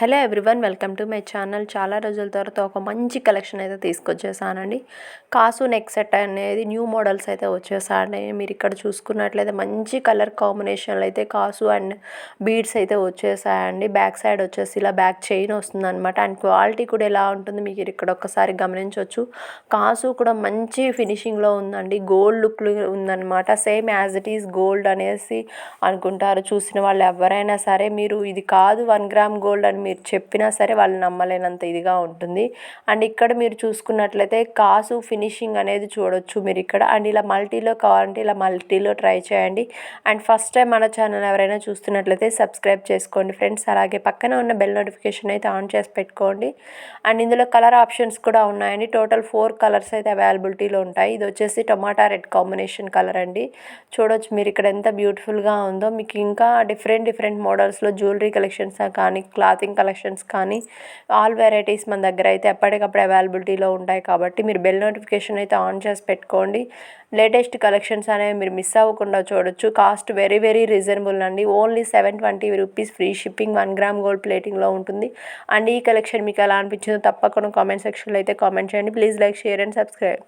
Hello everyone, welcome to my channel. చాలా రోజుల తర్వాత ఒక మంచి కలెక్షన్ అయితే తీసుకొచ్చేసానండి. కాసు నెక్ సెట్ అనేది న్యూ మోడల్స్ అయితే వచ్చేసాయండి. మీరు ఇక్కడ చూసుకున్నట్లయితే మంచి కలర్ కాంబినేషన్లో అయితే కాసు అండ్ బీడ్స్ అయితే వచ్చేసాయండి. బ్యాక్ సైడ్ వచ్చేసి ఇలా బ్యాక్ చైన్ వస్తుందన్నమాట. అండ్ క్వాలిటీ కూడా ఎలా ఉంటుంది మీకు ఇక్కడ ఒక్కసారి గమనించవచ్చు. కాసు కూడా మంచి ఫినిషింగ్లో ఉందండి. గోల్డ్ లుక్ ఉందన్నమాట. Same as it is gold అనేసి అనుకుంటారు చూసిన వాళ్ళు ఎవరైనా సరే. మీరు ఇది కాదు 1 గ్రామ్ గోల్డ్ అని మీరు చెప్పినా సరే వాళ్ళు నమ్మలేనంత ఇదిగా ఉంటుంది. అండ్ ఇక్కడ మీరు చూసుకున్నట్లయితే కాసు ఫినిషింగ్ అనేది చూడొచ్చు మీరు ఇక్కడ. అండ్ ఇలా మల్టీలో కావాలంటే ఇలా మల్టీలో ట్రై చేయండి. అండ్ ఫస్ట్ టైం మన ఛానల్ ఎవరైనా చూస్తున్నట్లయితే సబ్స్క్రైబ్ చేసుకోండి ఫ్రెండ్స్. అలాగే పక్కన ఉన్న బెల్ నోటిఫికేషన్ అయితే ఆన్ చేసి పెట్టుకోండి. అండ్ ఇందులో కలర్ ఆప్షన్స్ కూడా ఉన్నాయండి. టోటల్ 4 కలర్స్ అయితే అవైలబిలిటీలో ఉంటాయి. ఇది వచ్చేసి టొమాటో రెడ్ కాంబినేషన్ కలర్ అండి. చూడొచ్చు మీరు ఇక్కడ ఎంత బ్యూటిఫుల్గా ఉందో. మీకు ఇంకా డిఫరెంట్ మోడల్స్లో జ్యువెలరీ కలెక్షన్స్ కానీ క్లాతింగ్ కలెక్షన్స్ కానీ ఆల్ వెరైటీస్ మన దగ్గర అయితే ఎప్పటికప్పుడు అవైలబిలిటీలో ఉంటాయి. కాబట్టి మీరు బెల్ నోటిఫికేషన్ అయితే ఆన్ చేసి పెట్టుకోండి. లేటెస్ట్ కలెక్షన్స్ అనేవి మీరు మిస్ అవ్వకుండా చూడొచ్చు. కాస్ట్ వెరీ రీజనబుల్ అండి. Only 720 rupees free shipping. 1 gram gold ప్లేటింగ్లో ఉంటుంది. అండ్ ఈ కలెక్షన్ మీకు ఎలా అనిపించిందో తప్పకుండా కామెంట్ సెక్షన్లో అయితే కామెంట్ చేయండి. Please like, share and subscribe.